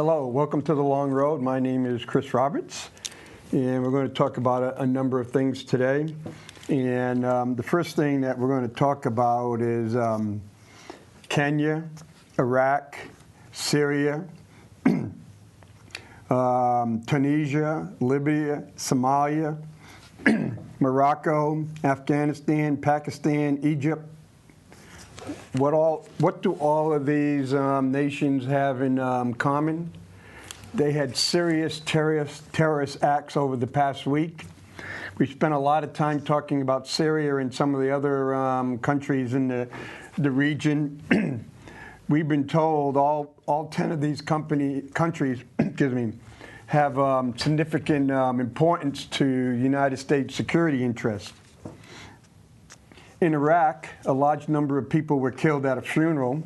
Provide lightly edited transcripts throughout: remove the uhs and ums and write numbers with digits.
Hello, welcome to The Long Road. My name is Chris Roberts, and we're going to talk about a number of things today. And the first thing that we're going to talk about is Kenya, Iraq, Syria, Tunisia, Libya, Somalia, Morocco, Afghanistan, Pakistan, Egypt. What do all of these nations have in common? They had serious terrorist acts over the past week. We spent a lot of time talking about Syria and some of the other countries in the region. We've been told all 10 of these countries have significant importance to United States security interests. In Iraq, a large number of people were killed at a funeral.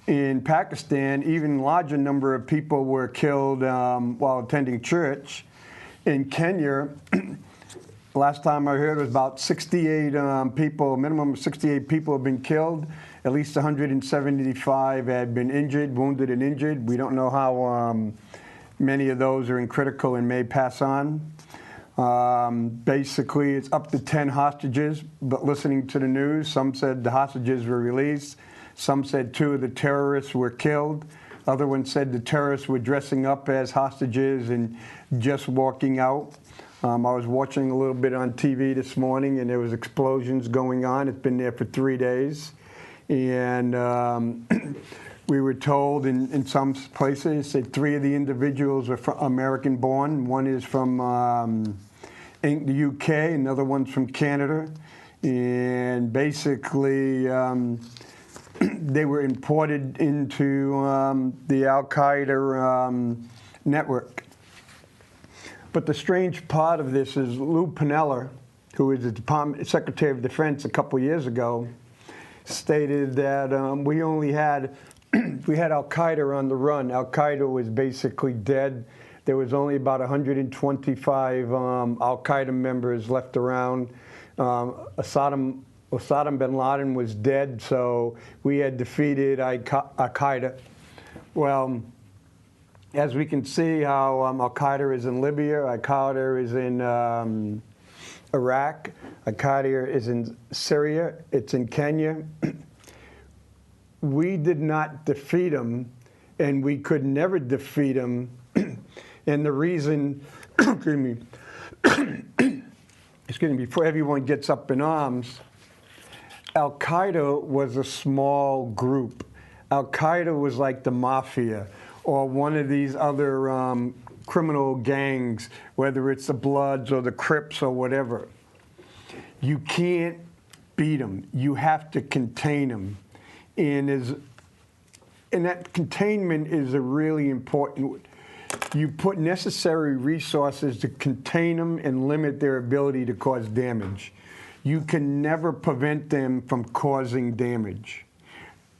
In Pakistan, even larger number of people were killed while attending church. In Kenya, last time I heard, it was about 68 people, minimum of 68 people have been killed. At least 175 had been injured, wounded and injured. We don't know how many of those are in critical and may pass on. Basically, it's up to 10 hostages, but listening to the news, some said the hostages were released. Some said 2 of the terrorists were killed. Other ones said the terrorists were dressing up as hostages and just walking out. I was watching a little bit on TV this morning, and there was explosions going on. It's been there for 3 days. And we were told in some places that 3 of the individuals are American-born. One is from the UK, another one's from Canada. And basically, they were imported into the Al-Qaeda network. But the strange part of this is Lou Piniella, who was the Secretary of Defense a couple years ago, stated that we only had Al-Qaeda on the run. Al-Qaeda was basically dead. There was only about 125 Al-Qaeda members left around. Osama bin Laden was dead, so we had defeated Al-Qaeda. Well, as we can see how Al-Qaeda is in Libya, Al-Qaeda is in Iraq, Al-Qaeda is in Syria, it's in Kenya. We did not defeat them, and we could never defeat them. And the reason, excuse me, before everyone gets up in arms, Al-Qaeda was a small group. Al-Qaeda was like the mafia or one of these other criminal gangs, whether it's the Bloods or the Crips or whatever. You can't beat them. You have to contain them. And that containment is a really important. You put necessary resources to contain them and limit their ability to cause damage. You can never prevent them from causing damage,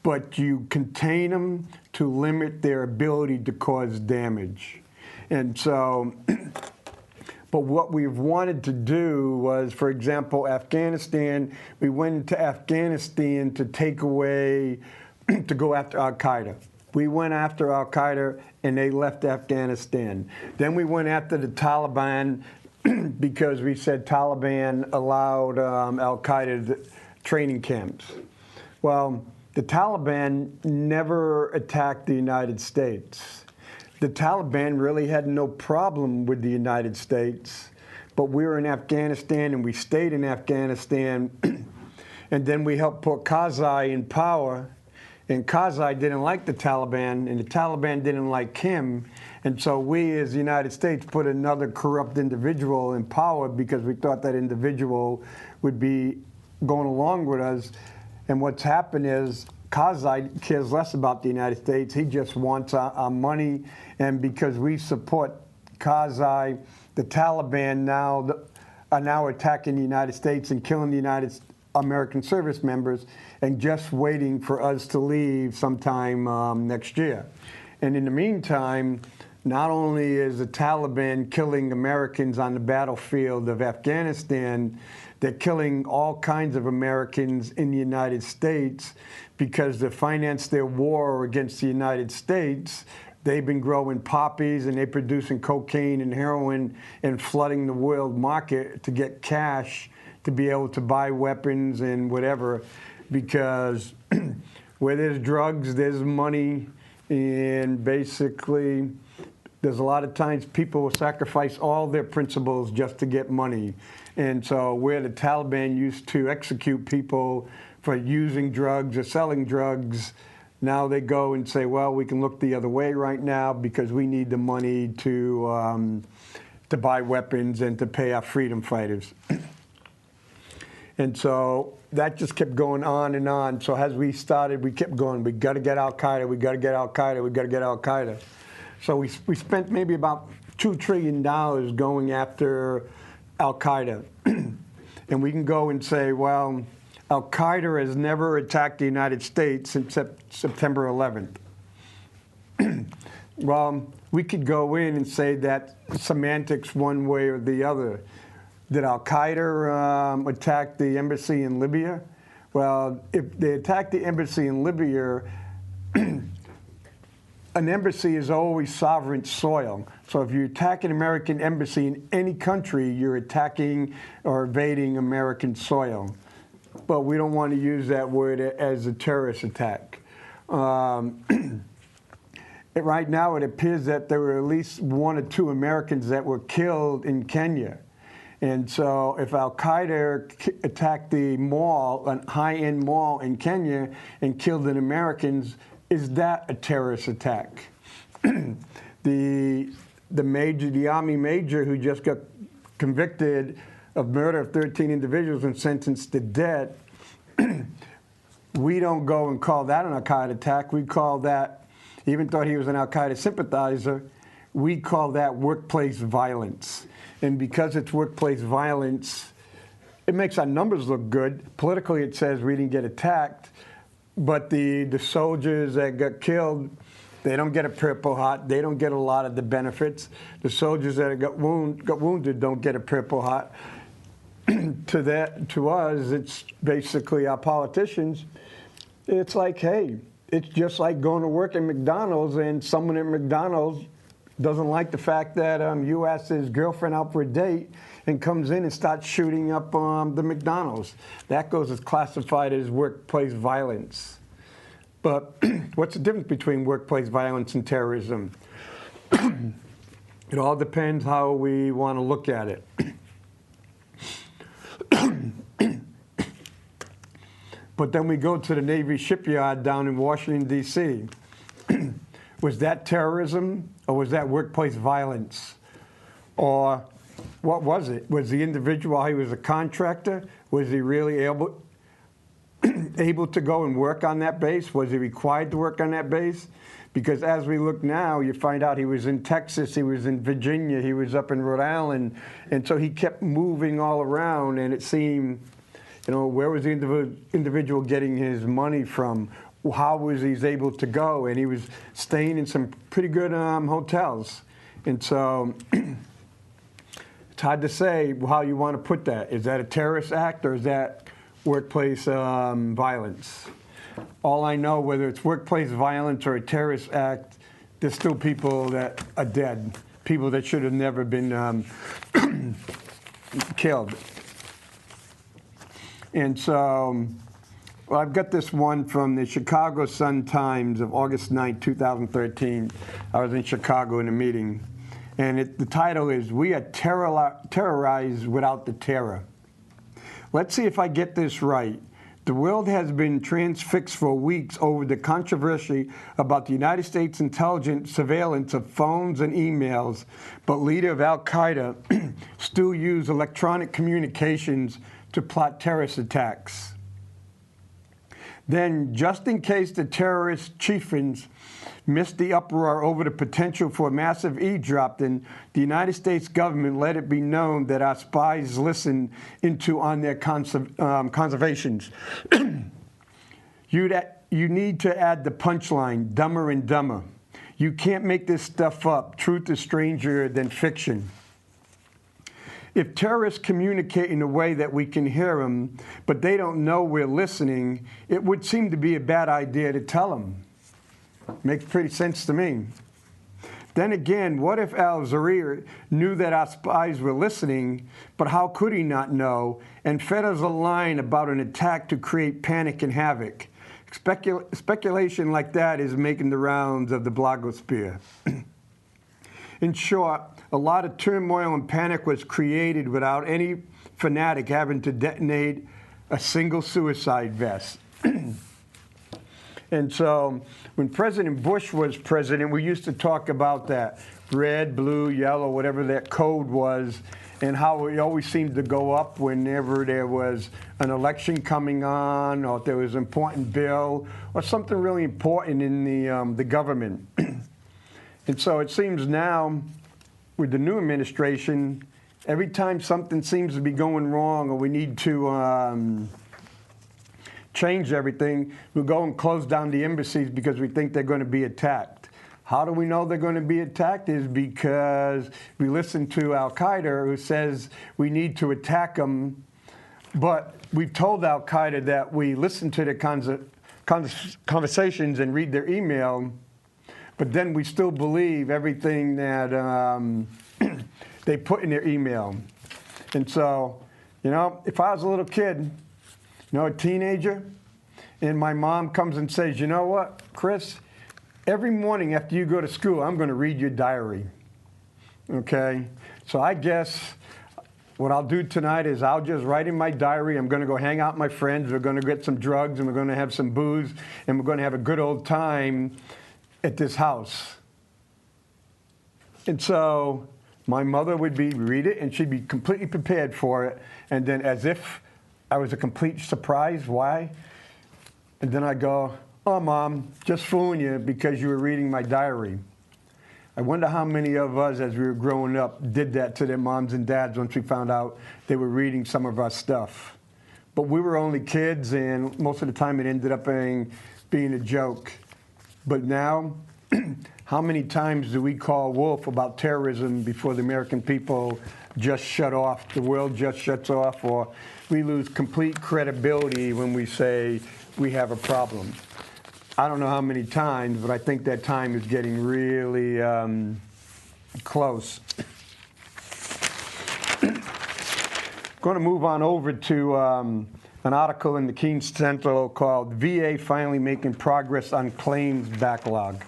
but you contain them to limit their ability to cause damage. And so, but what we've wanted to do was, for example, Afghanistan, we went into Afghanistan to take away, to go after Al-Qaeda. We went after Al-Qaeda and they left Afghanistan. Then we went after the Taliban because we said Taliban allowed Al-Qaeda training camps. Well, the Taliban never attacked the United States. The Taliban really had no problem with the United States, but we were in Afghanistan and we stayed in Afghanistan, and then we helped put Karzai in power, and Karzai didn't like the Taliban, and the Taliban didn't like him, and so we as the United States put another corrupt individual in power because we thought that individual would be going along with us. And what's happened is Karzai cares less about the United States. He just wants our money. And because we support Karzai, the Taliban are now attacking the United States and killing the American service members and just waiting for us to leave sometime next year. And in the meantime, not only is the Taliban killing Americans on the battlefield of Afghanistan, they're killing all kinds of Americans in the United States because to finance their war against the United States, they've been growing poppies and they're producing cocaine and heroin and flooding the world market to get cash to be able to buy weapons and whatever, because where there's drugs, there's money, and basically there's a lot of times people will sacrifice all their principles just to get money. And so where the Taliban used to execute people for using drugs or selling drugs, now they go and say, well, we can look the other way right now because we need the money to buy weapons and to pay our freedom fighters. And so that just kept going on and on. So as we started, we kept going, we got to get Al-Qaeda, we got to get Al-Qaeda, we got to get Al-Qaeda. So we spent maybe about $2 trillion going after Al-Qaeda. And we can go and say, well, Al-Qaeda has never attacked the United States since September 11th. Well, we could go in and say that semantics one way or the other. Did Al-Qaeda attack the embassy in Libya? Well, if they attacked the embassy in Libya, an embassy is always sovereign soil. So if you attack an American embassy in any country, you're attacking or invading American soil. But we don't want to use that word as a terrorist attack. Right now, it appears that there were at least 1 or 2 Americans that were killed in Kenya. And so if Al-Qaeda attacked the mall, a high-end mall in Kenya, and killed an Americans, is that a terrorist attack? The Army major who just got convicted of murder of 13 individuals and sentenced to death, we don't go and call that an Al-Qaeda attack. We call that, even though he was an Al-Qaeda sympathizer, we call that workplace violence. And because it's workplace violence, it makes our numbers look good. Politically, it says we didn't get attacked, but the soldiers that got killed, they don't get a Purple Heart. They don't get a lot of the benefits. The soldiers that got wounded don't get a Purple Heart. To us, it's basically our politicians. It's like, hey, it's just like going to work at McDonald's and someone at McDonald's doesn't like the fact that you asked his girlfriend out for a date and comes in and starts shooting up the McDonald's. That goes as classified as workplace violence. But what's the difference between workplace violence and terrorism? It all depends how we want to look at it. But then we go to the Navy shipyard down in Washington, D.C. Was that terrorism or was that workplace violence? Or what was it? Was the individual, he was a contractor, was he really able to go and work on that base? Was he required to work on that base? Because as we look now, you find out he was in Texas, he was in Virginia, he was up in Rhode Island, and so he kept moving all around, and it seemed, you know, where was the individual getting his money from? How was he able to go? And he was staying in some pretty good hotels. And so it's hard to say how you want to put that. Is that a terrorist act or is that workplace violence? All I know, whether it's workplace violence or a terrorist act, there's still people that are dead, people that should have never been killed. And so, well, I've got this one from the Chicago Sun-Times of August 9, 2013. I was in Chicago in a meeting, and the title is, "We are terrorized without the terror." Let's see if I get this right. The world has been transfixed for weeks over the controversy about the United States intelligence surveillance of phones and emails, but leader of Al-Qaeda still used electronic communications to plot terrorist attacks. Then, just in case the terrorist chieftains missed the uproar over the potential for massive eavesdropping, the United States government let it be known that our spies listened into on their conservations. You need to add the punchline, Dumber and Dumber. You can't make this stuff up. Truth is stranger than fiction. If terrorists communicate in a way that we can hear them, but they don't know we're listening, it would seem to be a bad idea to tell them. Makes pretty sense to me. Then again, what if al-Zawahiri knew that our spies were listening, but how could he not know, and fed us a line about an attack to create panic and havoc? Speculation like that is making the rounds of the blogosphere. In short, a lot of turmoil and panic was created without any fanatic having to detonate a single suicide vest. And so when President Bush was president, we used to talk about that red, blue, yellow, whatever that code was, and how it always seemed to go up whenever there was an election coming on, or if there was an important bill, or something really important in the government. And so it seems now, with the new administration, every time something seems to be going wrong or we need to change everything, we'll go and close down the embassies because we think they're going to be attacked. How do we know they're going to be attacked? Is because we listen to al-Qaeda, who says we need to attack them, but we've told al-Qaeda that we listen to their conversations and read their email, but then we still believe everything that they put in their email. And so, you know, if I was a little kid, you know, a teenager, and my mom comes and says, you know what, Chris, every morning after you go to school, I'm going to read your diary, okay? So I guess what I'll do tonight is I'll just write in my diary. I'm going to go hang out with my friends. We're going to get some drugs, and we're going to have some booze, and we're going to have a good old time at this house. And so my mother would read it, and she'd be completely prepared for it, and then as if I was a complete surprise. Why? And then I go, oh, Mom, just fooling you because you were reading my diary. I wonder how many of us, as we were growing up, did that to their moms and dads once we found out they were reading some of our stuff. But we were only kids, and most of the time it ended up being a joke. But now, how many times do we call wolf about terrorism before the American people just shut off, the world just shuts off, or we lose complete credibility when we say we have a problem? I don't know how many times, but I think that time is getting really close. Going to move on over to an article in the Keene Central called VA Finally Making Progress on Claims Backlog.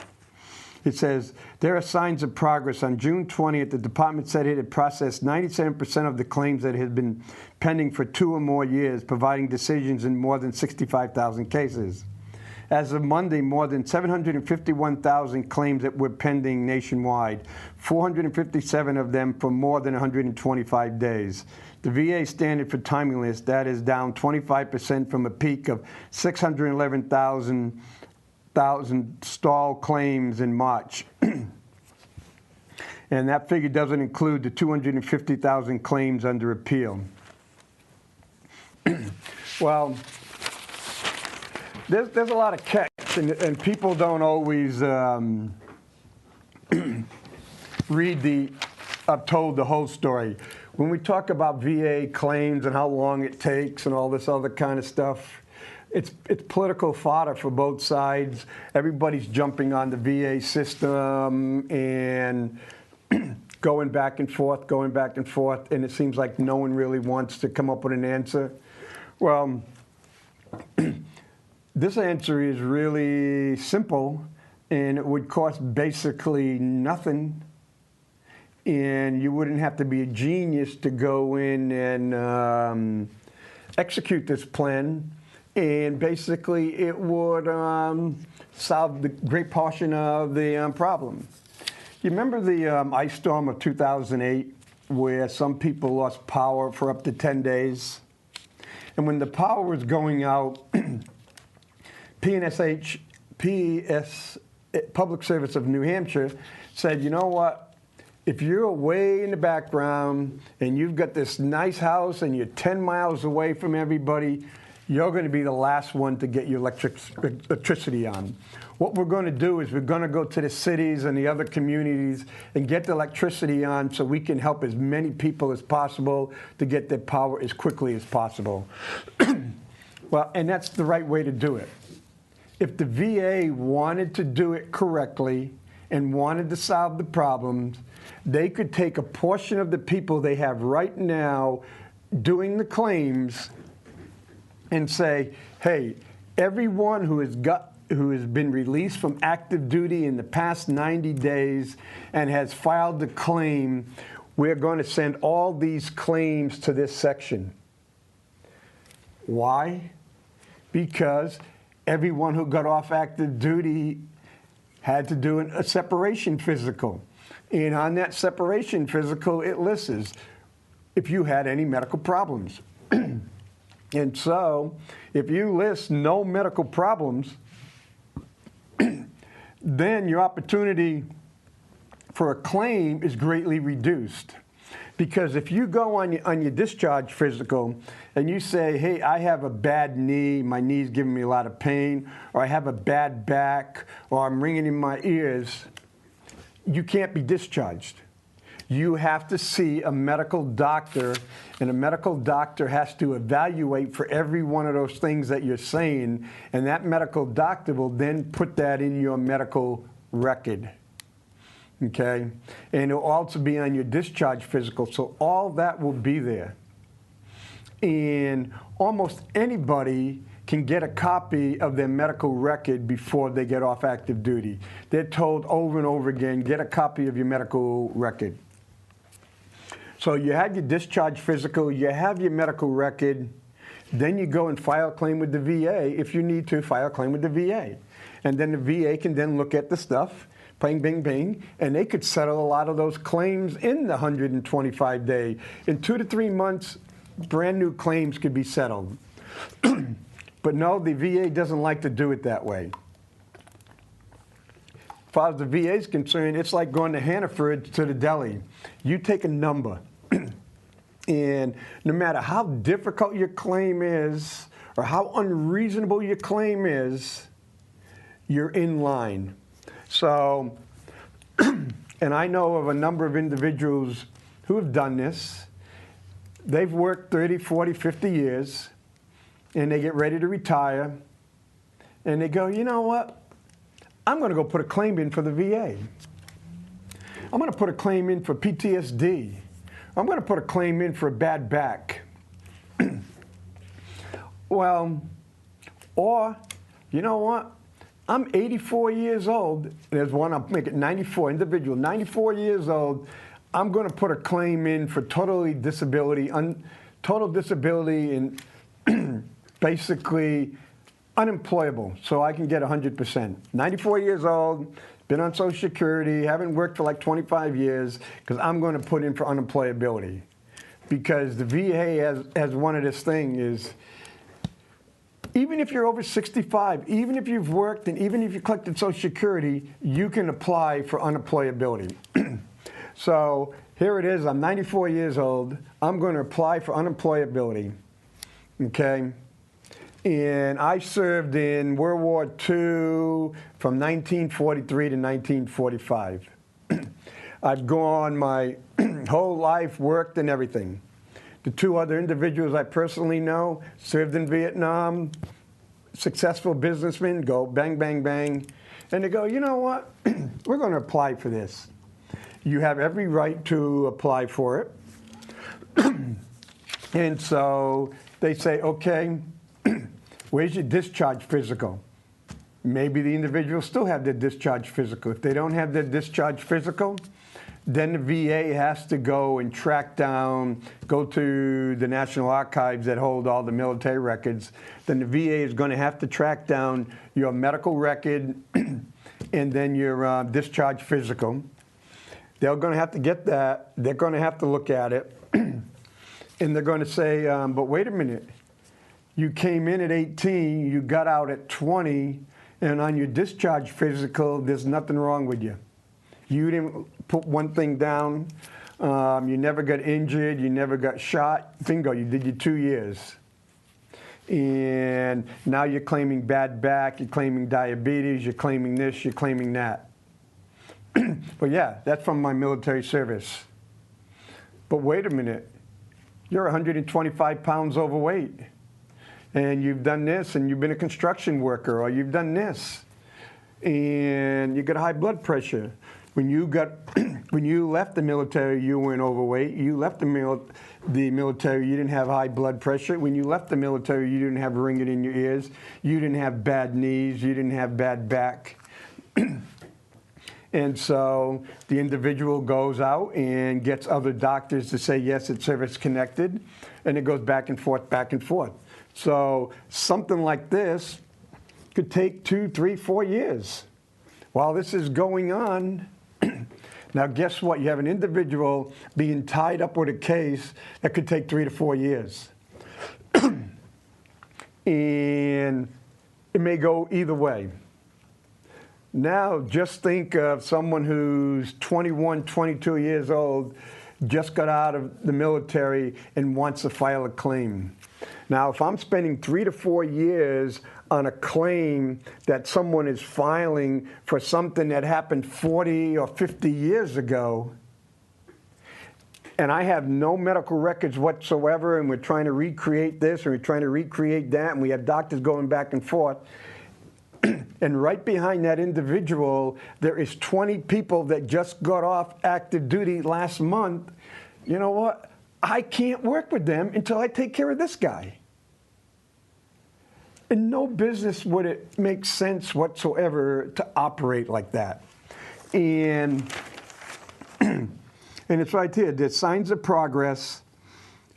It says, there are signs of progress. On June 20th, the department said it had processed 97% of the claims that had been pending for 2 or more years, providing decisions in more than 65,000 cases. As of Monday, more than 751,000 claims that were pending nationwide, 457 of them for more than 125 days. The VA standard for timeliness, that is down 25% from a peak of 611,000 stalled claims in March. And that figure doesn't include the 250,000 claims under appeal. Well, there's a lot of catch, and people don't always told the whole story. When we talk about VA claims and how long it takes and all this other kind of stuff, it's political fodder for both sides. Everybody's jumping on the VA system and going back and forth, and it seems like no one really wants to come up with an answer. Well, this answer is really simple, and it would cost basically nothing, and you wouldn't have to be a genius to go in and execute this plan. And basically, it would solve the great portion of the problem. You remember the ice storm of 2008, where some people lost power for up to 10 days? And when the power was going out, PNSH, Public Service of New Hampshire, said, you know what? If you're way in the background and you've got this nice house and you're 10 miles away from everybody, you're going to be the last one to get your electricity on. What we're going to do is we're going to go to the cities and the other communities and get the electricity on so we can help as many people as possible to get their power as quickly as possible. Well, and that's the right way to do it. If the VA wanted to do it correctly and wanted to solve the problems, they could take a portion of the people they have right now doing the claims and say, hey, everyone who has been released from active duty in the past 90 days and has filed the claim, we're going to send all these claims to this section. Why? Because everyone who got off active duty had to do a separation physical. And on that separation physical, it lists if you had any medical problems. And so if you list no medical problems, then your opportunity for a claim is greatly reduced. Because if you go on your discharge physical and you say, hey, I have a bad knee, my knee's giving me a lot of pain, or I have a bad back, or I'm ringing in my ears, you can't be discharged. You have to see a medical doctor, and a medical doctor has to evaluate for every one of those things that you're saying, and that medical doctor will then put that in your medical record. Okay? And it'll also be on your discharge physical, so all that will be there. And almost anybody can get a copy of their medical record before they get off active duty. They're told over and over again, get a copy of your medical record. So you have your discharge physical, you have your medical record, then you go and file a claim with the VA. If you need to, file a claim with the VA. And then the VA can then look at the stuff, bing, bing, bing, and they could settle a lot of those claims in the 125-day. In 2 to 3 months, brand new claims could be settled. But no, the VA doesn't like to do it that way. As far as the VA is concerned, it's like going to Hannaford to the deli. You take a number, and no matter how difficult your claim is or how unreasonable your claim is, you're in line. So, and I know of a number of individuals who have done this. They've worked 30, 40, 50 years, and they get ready to retire, and they go, you know what? I'm going to go put a claim in for the VA. I'm going to put a claim in for PTSD. I'm going to put a claim in for a bad back. Well, or, you know what? I'm 84 years old. There's one, I'm making 94, individual, 94 years old. I'm going to put a claim in for total disability and basically unemployable, so I can get 100%. 94 years old, been on Social Security, haven't worked for like 25 years, because I'm going to put in for unemployability. Because the VA has one of this thing is, even if you're over 65, even if you've worked and even if you collected Social Security, you can apply for unemployability. So here it is, I'm 94 years old, I'm going to apply for unemployability, okay? And I served in World War II from 1943 to 1945. I've gone my whole life, worked and everything. The 2 other individuals I personally know served in Vietnam, successful businessmen, go bang, bang, bang. And they go, you know what? We're going to apply for this. You have every right to apply for it. And so they say, okay, where's your discharge physical? Maybe the individual still have their discharge physical. If they don't have their discharge physical, then the VA has to go and track down, go to the National Archives that hold all the military records. Then the VA is going to have to track down your medical record and then your discharge physical. They're going to have to get that. They're going to have to look at it. And they're going to say, but wait a minute. You came in at 18, you got out at 20, and on your discharge physical, there's nothing wrong with you. You didn't put one thing down. You never got injured. You never got shot. Bingo, you did your 2 years. And now you're claiming bad back, you're claiming diabetes, you're claiming this, you're claiming that. But yeah, that's from my military service. But wait a minute. You're 125 pounds overweight. And you've done this, and you've been a construction worker, or you've done this. and you got high blood pressure. When you got, when you left the military, you weren't overweight. You left the military, you didn't have high blood pressure. When you left the military, you didn't have ringing in your ears. You didn't have bad knees. You didn't have bad back. And so the individual goes out and gets other doctors to say, yes, it's service connected, and it goes back and forth, back and forth. So something like this could take 2, 3, 4 years. While this is going on, now guess what? You have an individual being tied up with a case that could take 3 to 4 years. And it may go either way. Now, just think of someone who's 21, 22 years old, just got out of the military and wants to file a claim. Now, if I'm spending 3 to 4 years on a claim that someone is filing for something that happened 40 or 50 years ago, and I have no medical records whatsoever, and we're trying to recreate this, and we're trying to recreate that, and we have doctors going back and forth, and right behind that individual, there is 20 people that just got off active duty last month. You know what? I can't work with them until I take care of this guy. In no business would it make sense whatsoever to operate like that. And it's right here. There's signs of progress.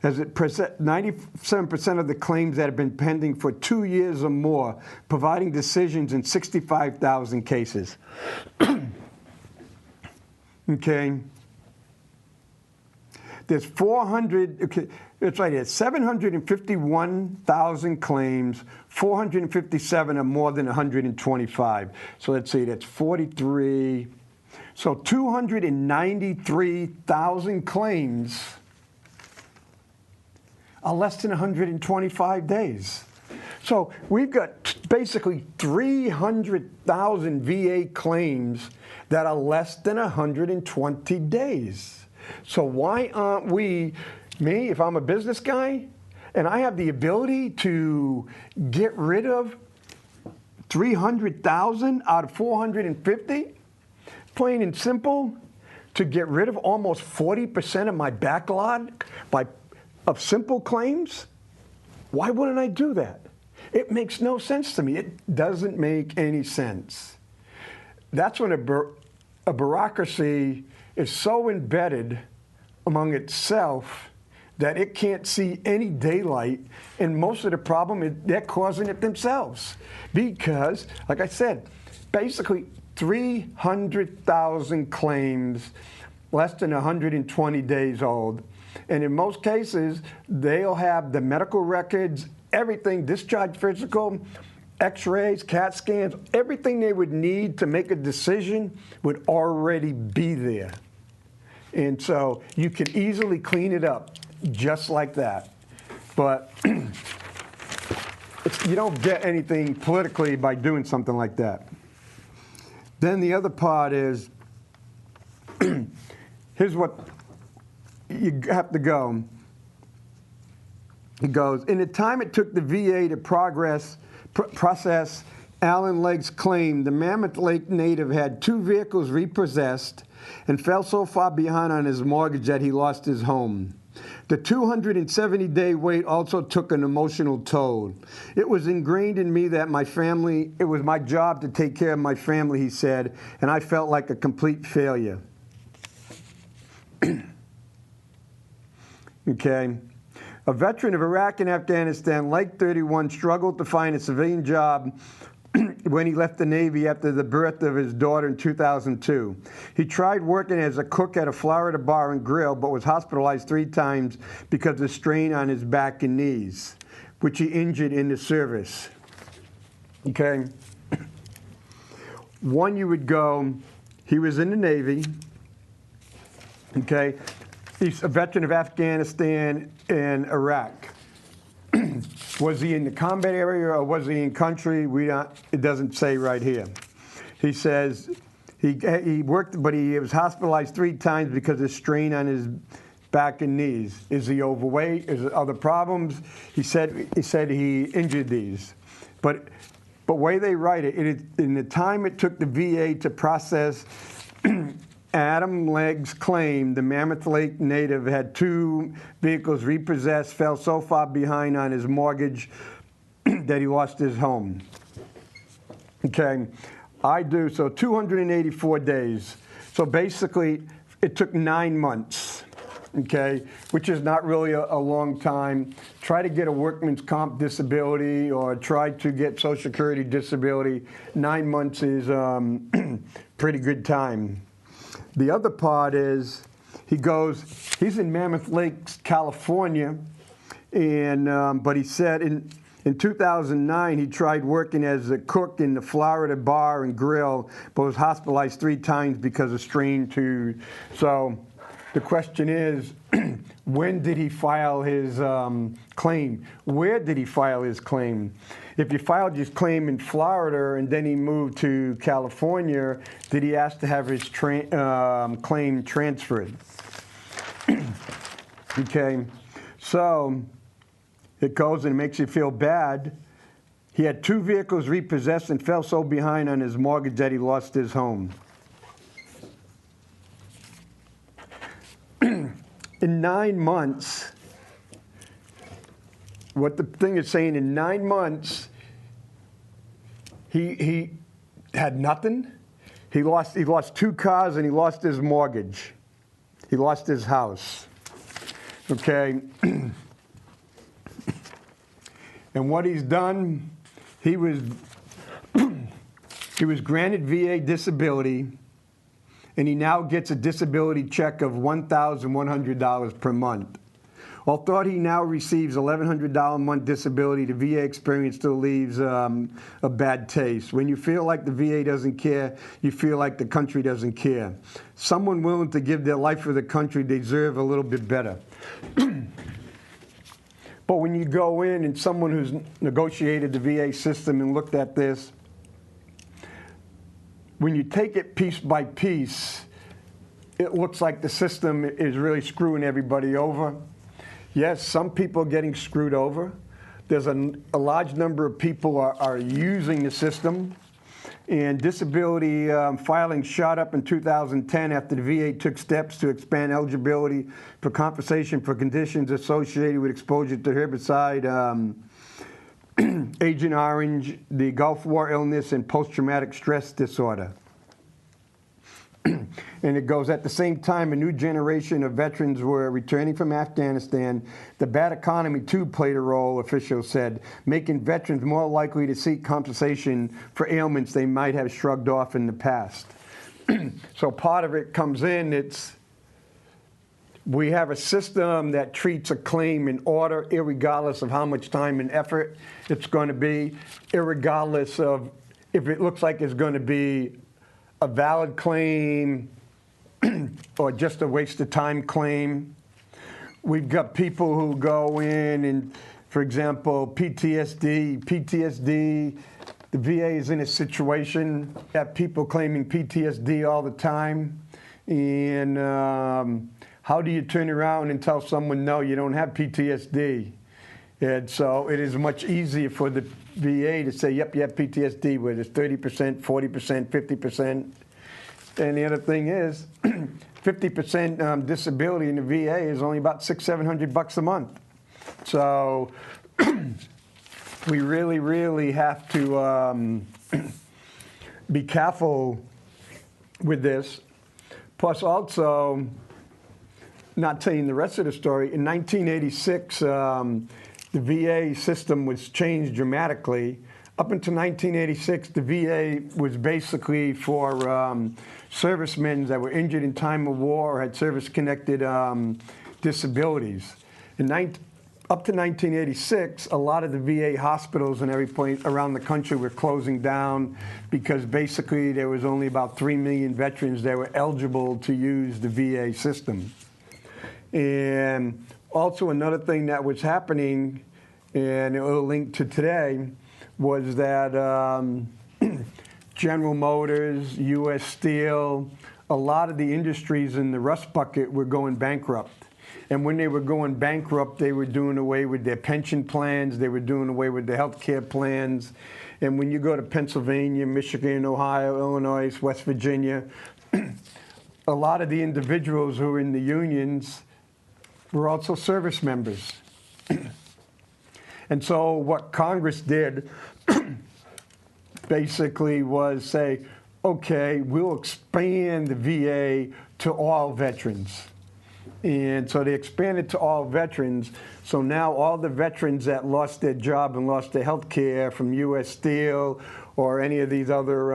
As it 97% of the claims that have been pending for 2 years or more, providing decisions in 65,000 cases. Okay. There's 400, okay, it's right here, 751,000 claims, 457 are more than 125. So let's see, that's 43. So 293,000 claims are less than 125 days. So we've got basically 300,000 VA claims that are less than 120 days. So why aren't we, me, if I'm a business guy, and I have the ability to get rid of 300,000 out of 450, plain and simple, to get rid of almost 40% of my backlog of simple claims, why wouldn't I do that? It makes no sense to me. It doesn't make any sense. That's when a bureaucracy is so embedded among itself that it can't see any daylight, and most of the problem is they're causing it themselves. Because, like I said, basically 300,000 claims less than 120 days old. And in most cases, they'll have the medical records, everything, discharge physical, x-rays, CAT scans, everything they would need to make a decision would already be there. And so you can easily clean it up just like that. But you don't get anything politically by doing something like that. Then the other part is, here's what you have to go. He goes, in the time it took the VA to process Alan Legg's claim, the Mammoth Lake native had 2 vehicles repossessed and fell so far behind on his mortgage that he lost his home. The 270-day wait also took an emotional toll. It was ingrained in me that it was my job to take care of my family, he said, and I felt like a complete failure. Okay. A veteran of Iraq and Afghanistan, Lake 31, struggled to find a civilian job when he left the Navy after the birth of his daughter in 2002. He tried working as a cook at a Florida bar and grill, but was hospitalized 3 times because of strain on his back and knees, which he injured in the service. Okay. One, you would go, he was in the Navy. Okay. He's a veteran of Afghanistan and Iraq. Was he in the combat area or was he in country? It doesn't say right here. He says he worked, but he was hospitalized 3 times because of strain on his back and knees. Is he overweight? Is there other problems? He said he injured these. But but way they write it, in the time it took the VA to process Adam Legg's claim, the Mammoth Lake native had 2 vehicles repossessed, fell so far behind on his mortgage that he lost his home. Okay, so 284 days. So basically, it took 9 months, okay, which is not really a long time. Try to get a workman's comp disability or try to get Social Security disability. 9 months is pretty good time. The other part is he's in Mammoth Lakes, California, and but he said in 2009 he tried working as a cook in the Florida bar and grill, but was hospitalized 3 times because of strained tooth. So the question is, when did he file his claim? Where did he file his claim? If he filed his claim in Florida and then he moved to California, did he ask to have his claim transferred? Okay, so it goes and it makes you feel bad. He had 2 vehicles repossessed and fell so behind on his mortgage that he lost his home. In 9 months, what the thing is saying, in 9 months, he had nothing. He lost 2 cars and he lost his mortgage. He lost his house. Okay. And what he's done, he was granted VA disability, and he now gets a disability check of $1,100 per month. Although he now receives $1,100 a month disability, the VA experience still leaves a bad taste. When you feel like the VA doesn't care, you feel like the country doesn't care. Someone willing to give their life for the country deserve a little bit better. But when you go in and someone who's negotiated the VA system and looked at this, when you take it piece by piece, it looks like the system is really screwing everybody over. Yes, some people are getting screwed over. There's a large number of people are using the system. And disability filing shot up in 2010 after the VA took steps to expand eligibility for compensation for conditions associated with exposure to herbicide, Agent Orange, the Gulf War illness, and post-traumatic stress disorder. And it goes, at the same time, a new generation of veterans were returning from Afghanistan. The bad economy, too, played a role, officials said, making veterans more likely to seek compensation for ailments they might have shrugged off in the past. So part of it comes in, we have a system that treats a claim in order, irregardless of how much time and effort it's going to be, irregardless of if it looks like it's going to be a valid claim or just a waste of time claim. We've got people who go in and, for example, PTSD, the VA is in a situation, we have people claiming PTSD all the time. And how do you turn around and tell someone, no, you don't have PTSD? And so it is much easier for the VA to say, yep, you have PTSD, where there's 30%, 40%, 50%. And the other thing is, 50% disability in the VA is only about $600-700 a month. So we really, really have to be careful with this. Plus also, not telling the rest of the story, in 1986, the VA system was changed dramatically. Up until 1986, the VA was basically for servicemen that were injured in time of war or had service-connected disabilities. Up to 1986, a lot of the VA hospitals and every point around the country were closing down because basically there was only about 3 million veterans that were eligible to use the VA system. And also another thing that was happening, and it will link to today, was that General Motors, U.S. Steel, a lot of the industries in the rust bucket were going bankrupt. And when they were going bankrupt, they were doing away with their pension plans. They were doing away with their health care plans. And when you go to Pennsylvania, Michigan, Ohio, Illinois, West Virginia, a lot of the individuals who were in the unions were also service members. And so what Congress did basically was say, okay, we'll expand the VA to all veterans. And so they expanded to all veterans. So now all the veterans that lost their job and lost their health care from U.S. Steel or any of these other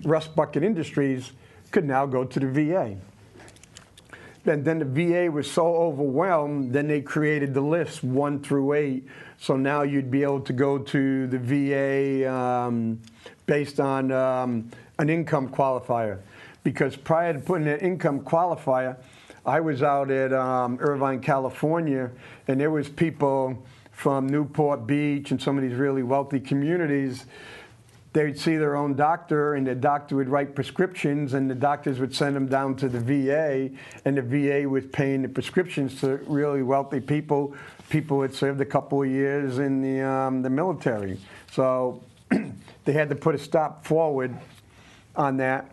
rust bucket industries could now go to the VA. And then the VA was so overwhelmed, then they created the lists 1 through 8. So now you'd be able to go to the VA based on an income qualifier. Because prior to putting an income qualifier, I was out at Irvine, California, and there was people from Newport Beach and some of these really wealthy communities. They'd see their own doctor, and the doctor would write prescriptions, and the doctors would send them down to the VA, and the VA was paying the prescriptions to really wealthy people, people who had served a couple of years in the military. So they had to put a stop forward on that.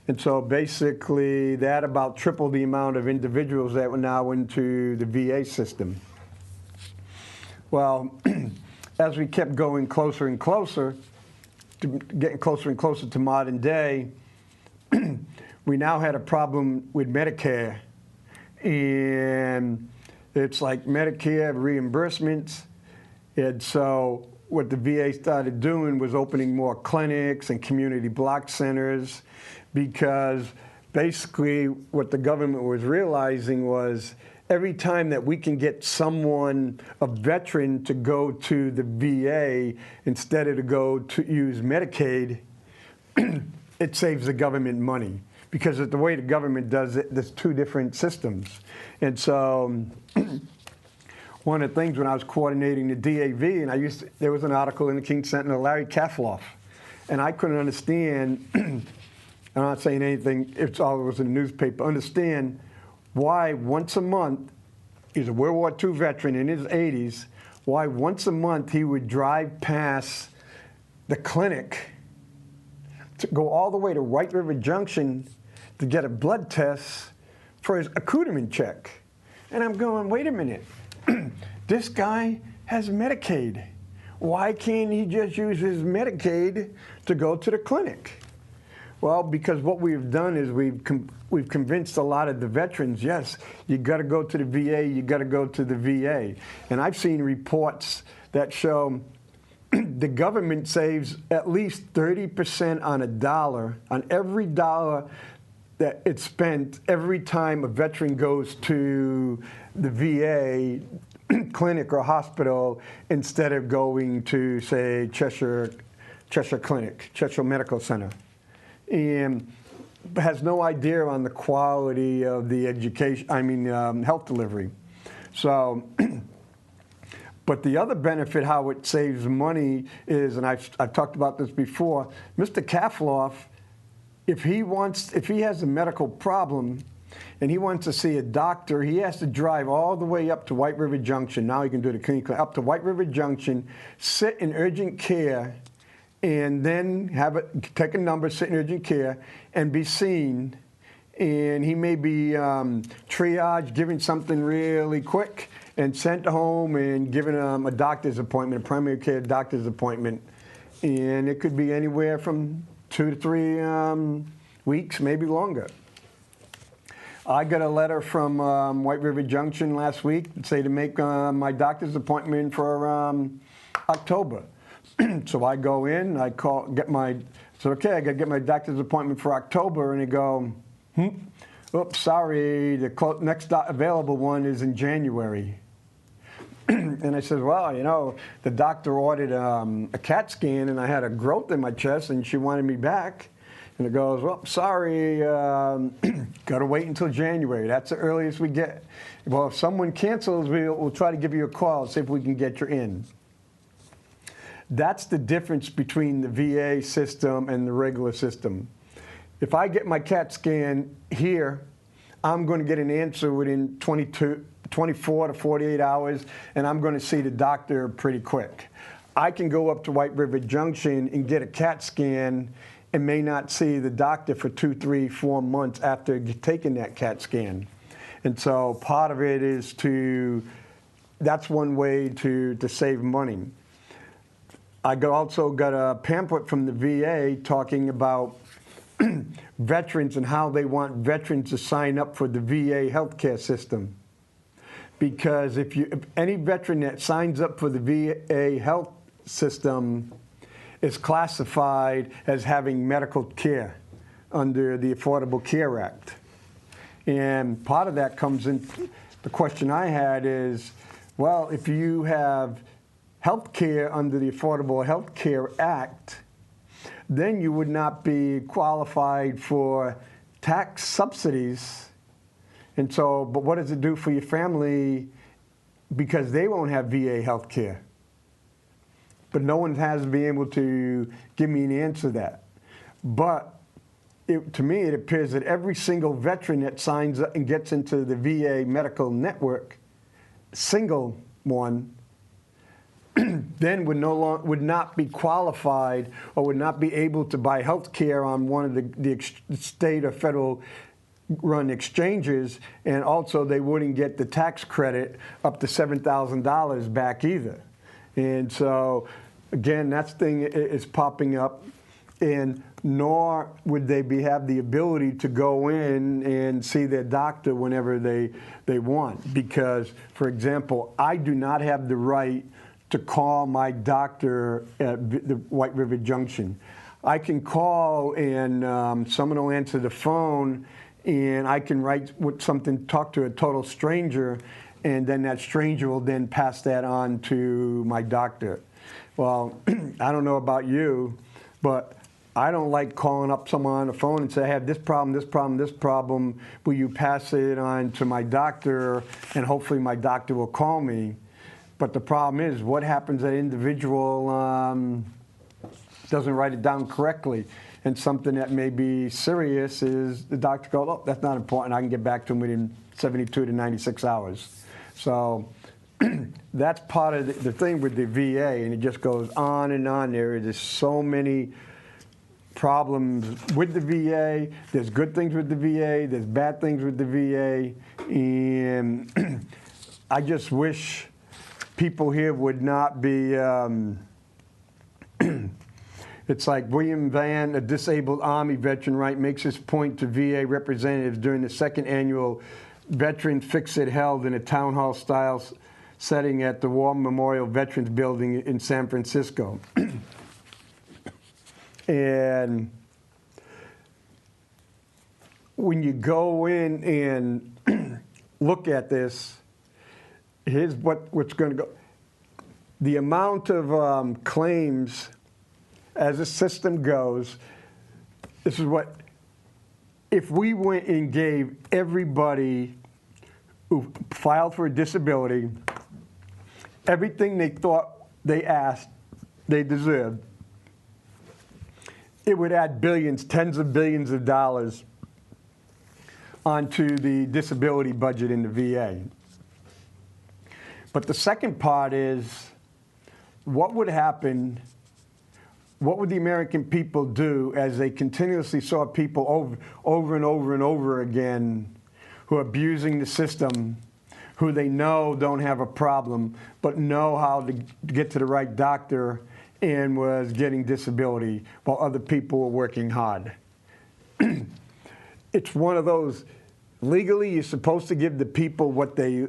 And so basically that about tripled the amount of individuals that were now into the VA system. Well, as we kept going closer and closer, getting closer and closer to modern day, we now had a problem with Medicare. And it's like Medicare reimbursements. And so what the VA started doing was opening more clinics and community block centers, because basically what the government was realizing was every time that we can get someone, a veteran, to go to the VA instead of to go to use Medicaid, it saves the government money. Because the way the government does it, there's 2 different systems. And so one of the things when I was coordinating the DAV, and there was an article in the King Sentinel, Larry Kafloff, and I couldn't understand, I'm not saying anything, it was in the newspaper, understand why once a month, he's a World War II veteran in his 80s, why once a month he would drive past the clinic to go all the way to White River Junction to get a blood test for his accoutrement check. And I'm going, wait a minute, this guy has Medicaid. Why can't he just use his Medicaid to go to the clinic? Well, because what we've done is we've convinced a lot of the veterans, yes, you got to go to the VA, you got to go to the VA. And I've seen reports that show the government saves at least 30% on a dollar, on every dollar that it's spent every time a veteran goes to the VA clinic or hospital instead of going to, say, Cheshire Clinic, Cheshire Medical Center. And has no idea on the quality of the health delivery. So, but the other benefit, how it saves money is, and I've talked about this before, Mr. Kafloff, if he has a medical problem and he wants to see a doctor, he has to drive all the way up to White River Junction. Now he can do the clinic up to White River Junction, sit in urgent care, and then take a number, sit in urgent care, and be seen. And he may be triaged, given something really quick, and sent home and given a doctor's appointment, a primary care doctor's appointment. And it could be anywhere from 2 to 3 weeks, maybe longer. I got a letter from White River Junction last week that say to make my doctor's appointment for October. So I go in, I said, okay, I got to get my doctor's appointment for October, and they go, oops, sorry, the next available one is in January. And I said, well, you know, the doctor ordered a CAT scan, and I had a growth in my chest, and she wanted me back. And it goes, well, sorry, got to wait until January. That's the earliest we get. Well, if someone cancels, we'll try to give you a call, see if we can get you in. That's the difference between the VA system and the regular system. If I get my CAT scan here, I'm going to get an answer within 24 to 48 hours, and I'm going to see the doctor pretty quick. I can go up to White River Junction and get a CAT scan and may not see the doctor for 2, 3, 4 months after taking that CAT scan. And so part of it is that's one way to save money. I also got a pamphlet from the VA talking about veterans and how they want veterans to sign up for the VA healthcare system. Because if any veteran that signs up for the VA health system is classified as having medical care under the Affordable Care Act. And part of that comes in, the question I had is, well, if you have health care under the Affordable Health Care Act, then you would not be qualified for tax subsidies. And so, but what does it do for your family because they won't have VA health care? But no one has been able to give me an answer to that. But to me, it appears that every single veteran that signs up and gets into the VA medical network, single one, then would not be qualified or would not be able to buy health care on one of the state or federal run exchanges, and also they wouldn't get the tax credit up to $7,000 back either. And so, again, that thing is popping up, and nor would they have the ability to go in and see their doctor whenever they want. Because, for example, I do not have the right to call my doctor at the White River Junction. I can call and someone will answer the phone, and I can talk to a total stranger, and then that stranger will then pass that on to my doctor. Well, I don't know about you, but I don't like calling up someone on the phone and say, I have this problem, this problem, this problem. Will you pass it on to my doctor, and hopefully my doctor will call me. But the problem is, what happens if that individual doesn't write it down correctly? And something that may be serious is the doctor goes, oh, that's not important. I can get back to him within 72 to 96 hours. So that's part of the thing with the VA, and it just goes on and on. There's so many problems with the VA. There's good things with the VA. There's bad things with the VA. And I just wish people here would not be, it's like William Vann, a disabled Army veteran, right, makes his point to VA representatives during the second annual Veteran Fix-It held in a town hall style setting at the War Memorial Veterans Building in San Francisco. And when you go in and look at this, here's what's going to go. The amount of claims as the system goes, this is what, if we went and gave everybody who filed for a disability everything they thought they asked they deserved, it would add billions, tens of billions of dollars onto the disability budget in the VA. But the second part is, what would happen, what would the American people do as they continuously saw people over and over and over again who are abusing the system, who they know don't have a problem, but know how to get to the right doctor and was getting disability while other people were working hard. It's one of those, legally you're supposed to give the people what they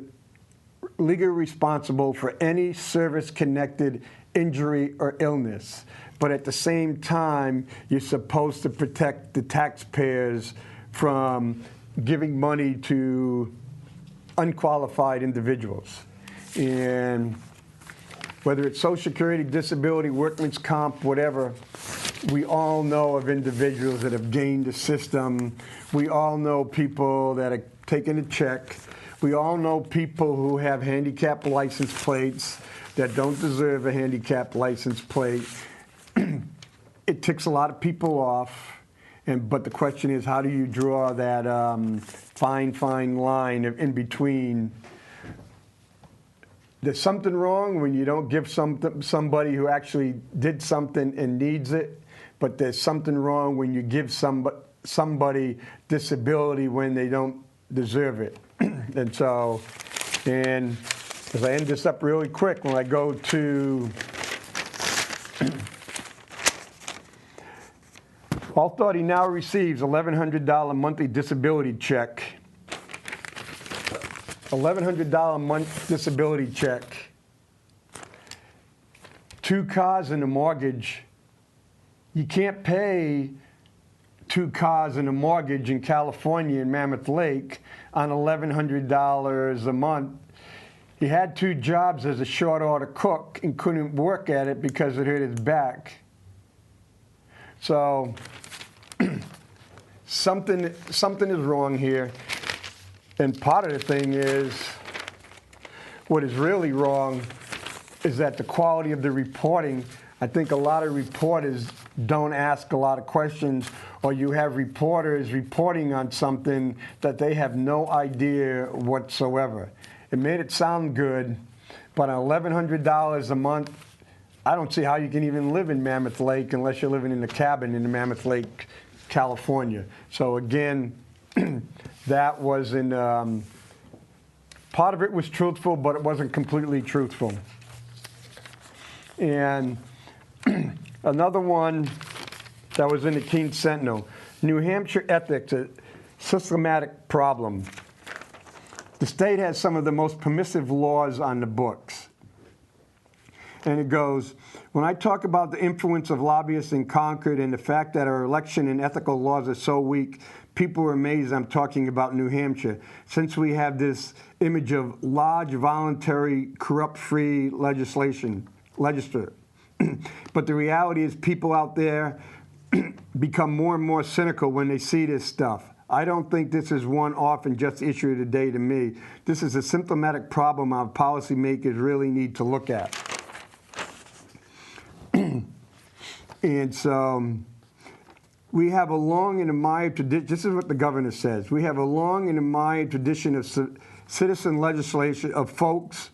legally responsible for any service-connected injury or illness. But at the same time, you're supposed to protect the taxpayers from giving money to unqualified individuals. And whether it's Social Security, disability, workman's comp, whatever, we all know of individuals that have gained the system. We all know people that are taking a check. We all know people who have handicapped license plates that don't deserve a handicapped license plate. It ticks a lot of people off, But the question is, how do you draw that fine line in between? There's something wrong when you don't give somebody who actually did something and needs it, but there's something wrong when you give somebody disability when they don't deserve it. And so, and as I end this up really quick, when I go to Authority now receives $1,100 monthly disability check. $1,100 a month disability check. 2 cars and a mortgage. You can't pay 2 cars and a mortgage in California in Mammoth Lake on $1,100 a month. He had 2 jobs as a short order cook and couldn't work at it because it hurt his back. So something is wrong here. And part of the thing is, what is really wrong is that the quality of the reporting, I think a lot of reporters don't ask a lot of questions, or you have reporters reporting on something that they have no idea whatsoever. It made it sound good, but $1,100 a month, I don't see how you can even live in Mammoth Lake unless you're living in a cabin in Mammoth Lake, California. So again, that wasn't, part of it was truthful, but it wasn't completely truthful. And another one that was in the Keene Sentinel, New Hampshire ethics, a systematic problem. The state has some of the most permissive laws on the books. And it goes, when I talk about the influence of lobbyists in Concord and the fact that our election and ethical laws are so weak, people are amazed I'm talking about New Hampshire, since we have this image of large, voluntary, corrupt-free legislature. But the reality is people out there become more and more cynical when they see this stuff. I don't think this is one-off and just issue today to me. This is a symptomatic problem our policymakers really need to look at. And so we have a long and admired tradition. This is what the governor says. We have a long and admired tradition of citizen legislation, of folks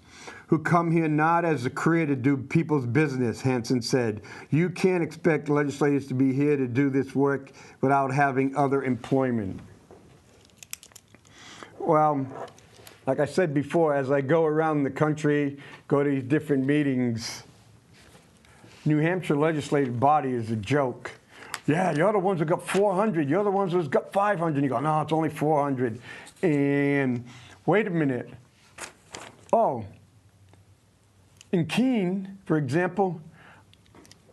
who come here not as a career to do people's business, Hansen said. You can't expect legislators to be here to do this work without having other employment. Well, like I said before, as I go around the country, go to these different meetings, New Hampshire legislative body is a joke. Yeah, you're the ones who got 400. You're the ones who's got 500. You go, no, it's only 400. And wait a minute. Oh, in Keene, for example,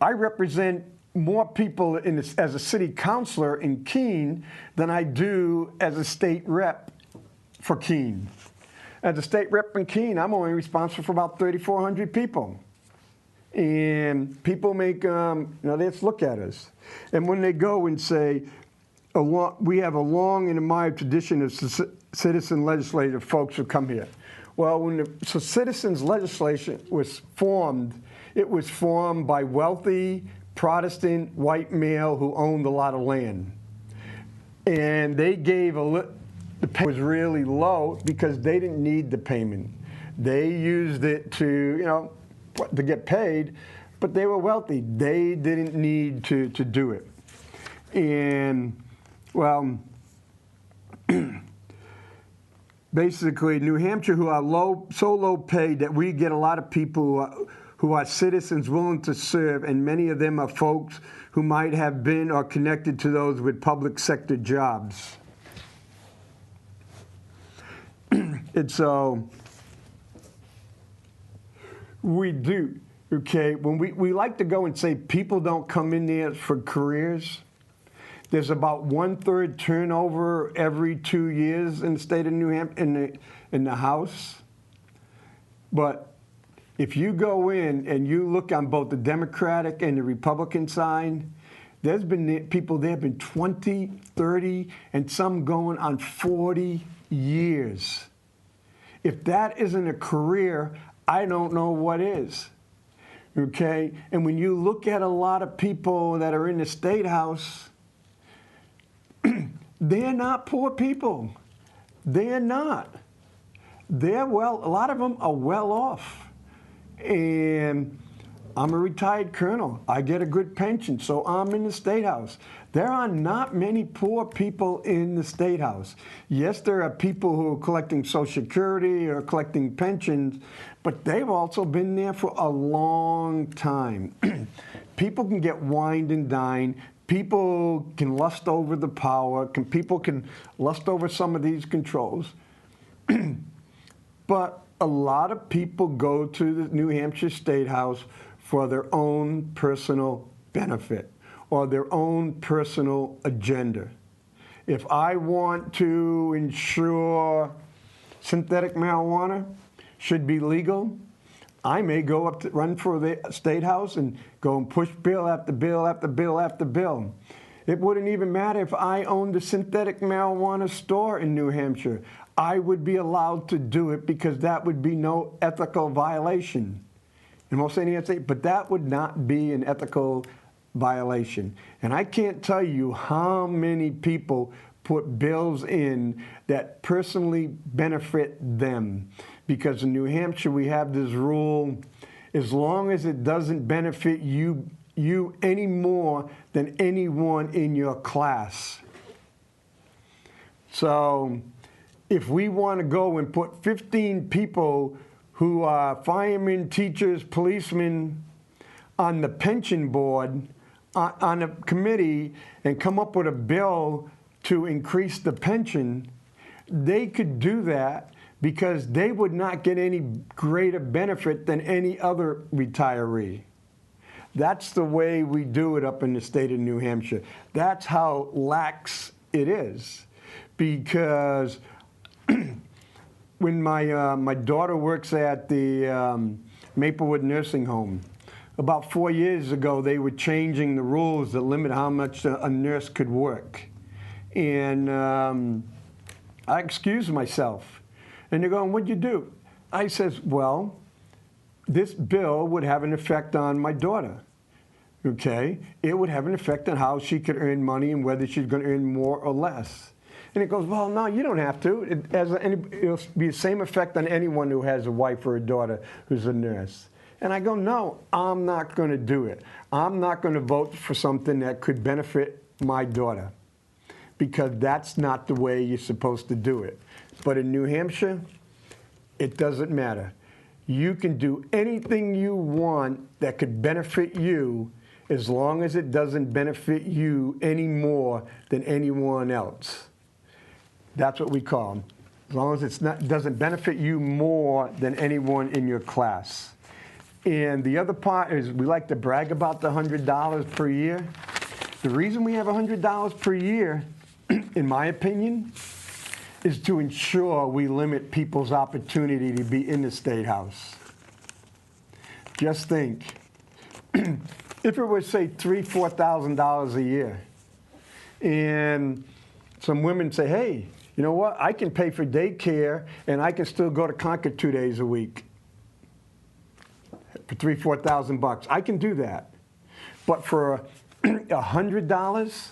I represent more people as a city councilor in Keene than I do as a state rep for Keene. As a state rep in Keene, I'm only responsible for about 3,400 people. And people make, they just look at us. And when they go and say, we have a long and admired tradition of citizen legislative folks who come here. Well, when the citizens legislation was formed, it was formed by wealthy Protestant white male who owned a lot of land. And they gave the payment was really low because they didn't need the payment. They used it to, to get paid, but they were wealthy. They didn't need to do it. And, well, basically, New Hampshire, who are so low paid that we get a lot of people who are citizens willing to serve, and many of them are folks who might have been or connected to those with public sector jobs. And so we do, okay? When we like to go and say people don't come in there for careers. There's about 1/3 turnover every 2 years in the state of New Hampshire in the House. But if you go in and you look on both the Democratic and the Republican side, there's been people there have been 20, 30, and some going on 40 years. If that isn't a career, I don't know what is. Okay? And when you look at a lot of people that are in the State House, They're not poor people. They're not. A lot of them are well off. And I'm a retired colonel. I get a good pension, so I'm in the State House. There are not many poor people in the State House. Yes, there are people who are collecting Social Security or collecting pensions, but they've also been there for a long time. People can get wined and dined. People can lust over the power. People can lust over some of these controls. But a lot of people go to the New Hampshire State House for their own personal benefit or their own personal agenda. If I want to ensure synthetic marijuana should be legal, I may go up to run for the State House and go and push bill after bill after bill after bill. It wouldn't even matter if I owned a synthetic marijuana store in New Hampshire. I would be allowed to do it because that would be no ethical violation. And most Indians say, but that would not be an ethical violation. And I can't tell you how many people put bills in that personally benefit them. Because in New Hampshire, we have this rule, as long as it doesn't benefit you any more than anyone in your class. So if we want to go and put 15 people who are firemen, teachers, policemen on the pension board, on a committee, and come up with a bill to increase the pension, they could do that because they would not get any greater benefit than any other retiree. That's the way we do it up in the state of New Hampshire. That's how lax it is. Because when my daughter works at the Maplewood Nursing Home, about 4 years ago, they were changing the rules that limit how much a nurse could work. And I excused myself. And they're going, what'd you do? I says, well, this bill would have an effect on my daughter. Okay? It would have an effect on how she could earn money and whether she's going to earn more or less. And it goes, well, no, you don't have to. It'll be the same effect on anyone who has a wife or a daughter who's a nurse. And I go, no, I'm not going to do it. I'm not going to vote for something that could benefit my daughter because that's not the way you're supposed to do it. But in New Hampshire, it doesn't matter. You can do anything you want that could benefit you as long as it doesn't benefit you any more than anyone else. That's what we call them. As long as it doesn't benefit you more than anyone in your class. And the other part is we like to brag about the $100 per year. The reason we have $100 per year, in my opinion, is to ensure we limit people's opportunity to be in the State House. Just think, if it was, say, $3,000, $4,000 a year, and some women say, hey, you know what, I can pay for daycare and I can still go to Concord 2 days a week for $3,000, $4,000. I can do that. But for $100,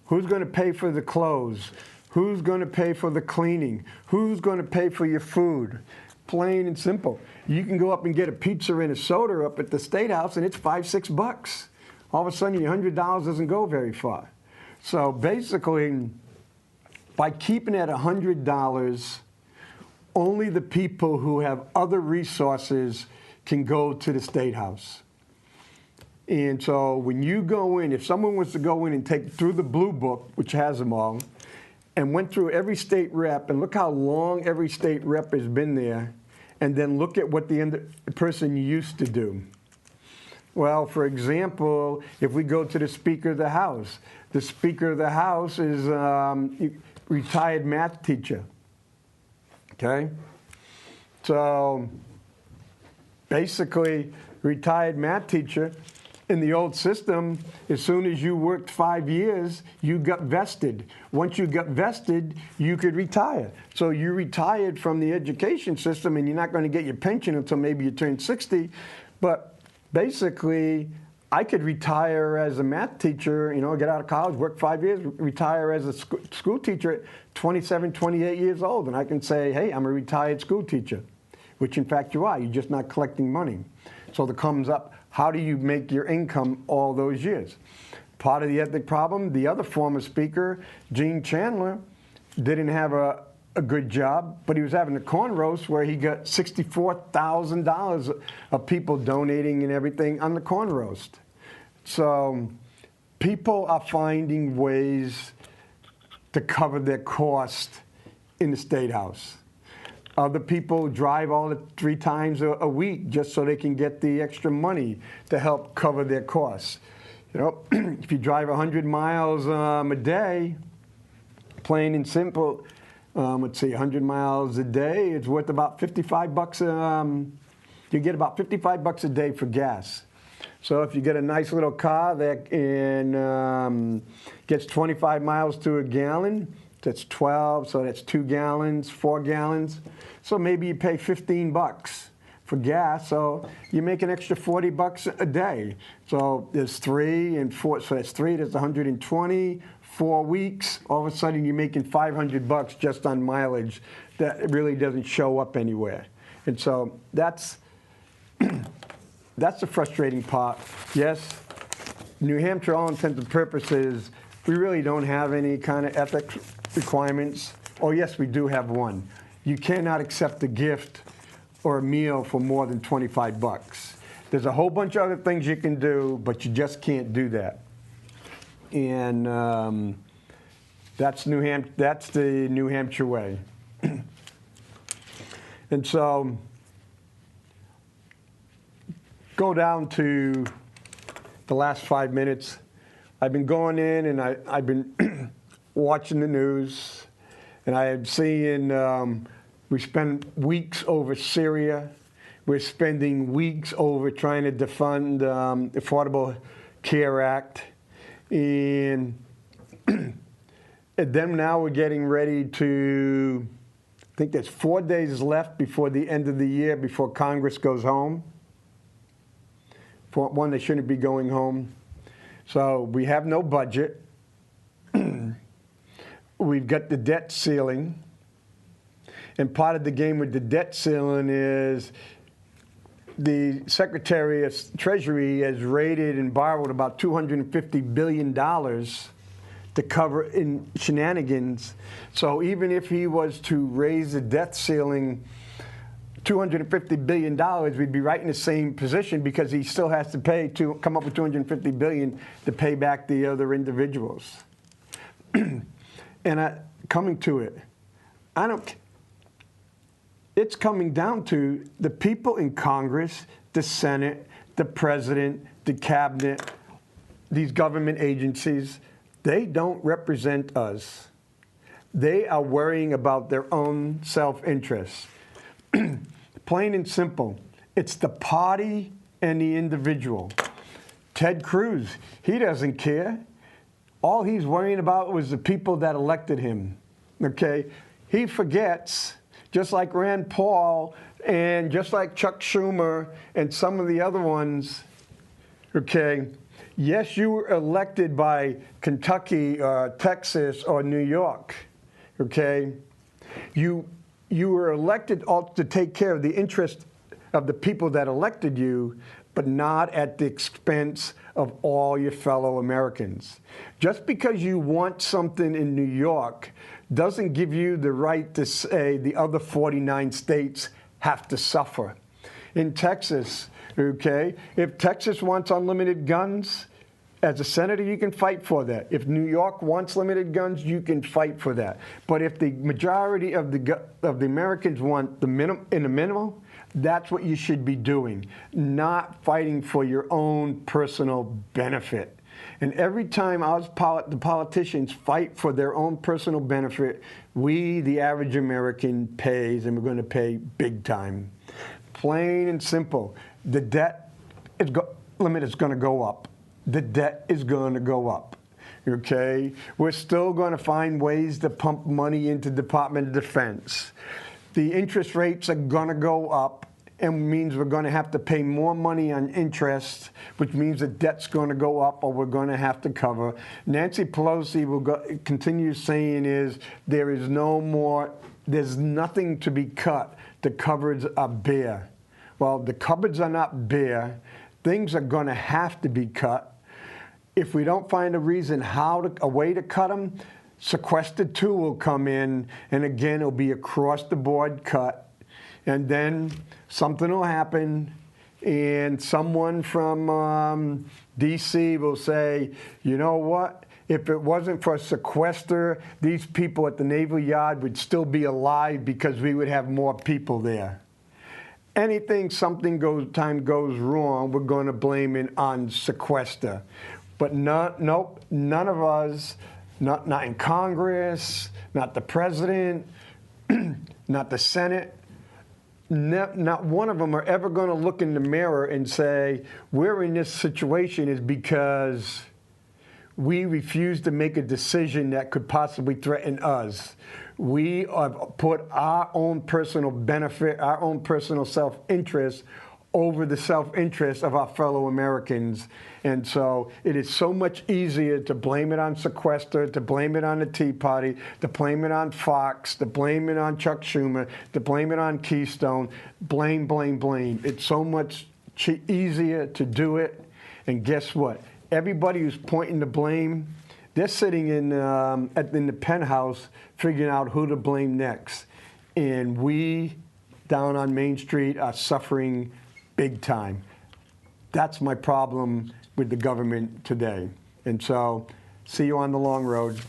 who's going to pay for the clothes? Who's going to pay for the cleaning? Who's going to pay for your food? Plain and simple. You can go up and get a pizza and a soda up at the State House, and it's $5, $6. All of a sudden, your $100 doesn't go very far. So basically, by keeping it at $100, only the people who have other resources can go to the State House. And so when you go in, if someone was to go in and take through the Blue Book, which has them all, and went through every state rep, and look how long every state rep has been there, and then look at what the person used to do. Well, for example, if we go to the Speaker of the House is a retired math teacher, okay? So basically, retired math teacher, in the old system, as soon as you worked 5 years, you got vested. Once you got vested, you could retire. So you retired from the education system, and you're not going to get your pension until maybe you turn 60. But basically, I could retire as a math teacher, get out of college, work 5 years, retire as a school teacher at 27, 28 years old. And I can say, hey, I'm a retired school teacher, which in fact you are. You're just not collecting money. So it comes up, how do you make your income all those years? Part of the ethnic problem, the other former speaker, Gene Chandler, didn't have a good job, but he was having a corn roast where he got $64,000 of people donating and everything on the corn roast. So people are finding ways to cover their cost in the State House. Other people drive all the 3 times a week just so they can get the extra money to help cover their costs. If you drive 100 miles a day, plain and simple, let's see, 100 miles a day, it's worth about 55 bucks. You get about 55 bucks a day for gas. So if you get a nice little car that gets 25 miles to a gallon, that's 12, so that's 2 gallons, 4 gallons. So maybe you pay 15 bucks for gas, so you make an extra 40 bucks a day. So there's 3 and 4, so that's 3, that's 120, 4 weeks, all of a sudden you're making 500 bucks just on mileage that really doesn't show up anywhere. And so that's the frustrating part. Yes, New Hampshire, all intents and purposes, we really don't have any kind of ethics requirements. Oh yes, we do have one. You cannot accept a gift or a meal for more than 25 bucks. There's a whole bunch of other things you can do, but you just can't do that. And that's the New Hampshire way. And so go down to the last 5 minutes. I've been going in and I've been watching the news, and I am seeing we spend weeks over Syria. We're spending weeks over trying to defund Affordable Care Act. And then now we're getting ready to, I think there's 4 days left before the end of the year, before Congress goes home. For one, they shouldn't be going home. So we have no budget. We've got the debt ceiling. And part of the game with the debt ceiling is the Secretary of Treasury has raided and borrowed about $250 billion to cover in shenanigans. So even if he was to raise the debt ceiling $250 billion, we'd be right in the same position because he still has to pay to come up with $250 billion to pay back the other individuals. And coming to it, it's coming down to the people in Congress, the Senate, the President, the Cabinet, these government agencies. They don't represent us. They are worrying about their own self-interest. Plain and simple. It's the party and the individual. Ted Cruz, he doesn't care. All he's worrying about was the people that elected him, okay? He forgets, just like Rand Paul and just like Chuck Schumer and some of the other ones, okay? Yes, you were elected by Kentucky, Texas, or New York, okay? You were elected to take care of the interest of the people that elected you, but not at the expense of all your fellow Americans. Just because you want something in New York doesn't give you the right to say the other 49 states have to suffer. In Texas, okay, if Texas wants unlimited guns, as a senator, you can fight for that. If New York wants limited guns, you can fight for that. But if the majority of the Americans want the minimum, that's what you should be doing, not fighting for your own personal benefit. And every time the politicians fight for their own personal benefit, we, the average American, pays, and we're going to pay big time. Plain and simple. The debt limit is going to go up. The debt is going to go up, okay? We're still going to find ways to pump money into Department of Defense. The interest rates are going to go up, and means we're going to have to pay more money on interest, which means the debt's going to go up or we're going to have to cover. Nancy Pelosi will continue saying there is no more, there's nothing to be cut. The cupboards are bare. Well, the cupboards are not bare. Things are going to have to be cut. If we don't find a way to cut them, Sequester 2 will come in, and again, it'll be across the board cut. And then something will happen, and someone from D.C. will say, you know what? If it wasn't for sequester, these people at the Naval Yard would still be alive because we would have more people there. Something goes wrong, we're going to blame it on sequester. But nope, none of us, not in Congress, not the president, not the Senate, not one of them are ever going to look in the mirror and say, we're in this situation is because we refuse to make a decision that could possibly threaten us. We have put our own personal benefit, our own personal self-interest over the self-interest of our fellow Americans. And so it is so much easier to blame it on sequester, to blame it on the Tea Party, to blame it on Fox, to blame it on Chuck Schumer, to blame it on Keystone. Blame, blame, blame. It's so much easier to do it. And guess what? Everybody who's pointing the blame, they're sitting in the penthouse figuring out who to blame next. And we down on Main Street are suffering big time. That's my problem with the government today. And so, see you on the long road.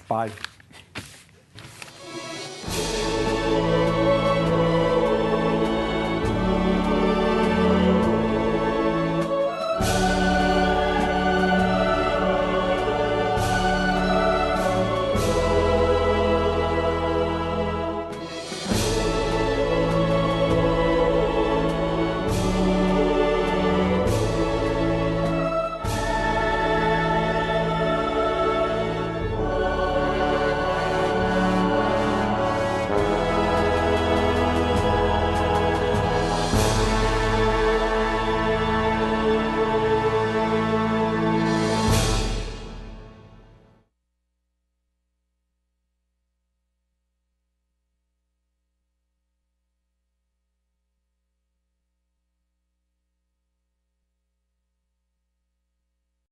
Bye.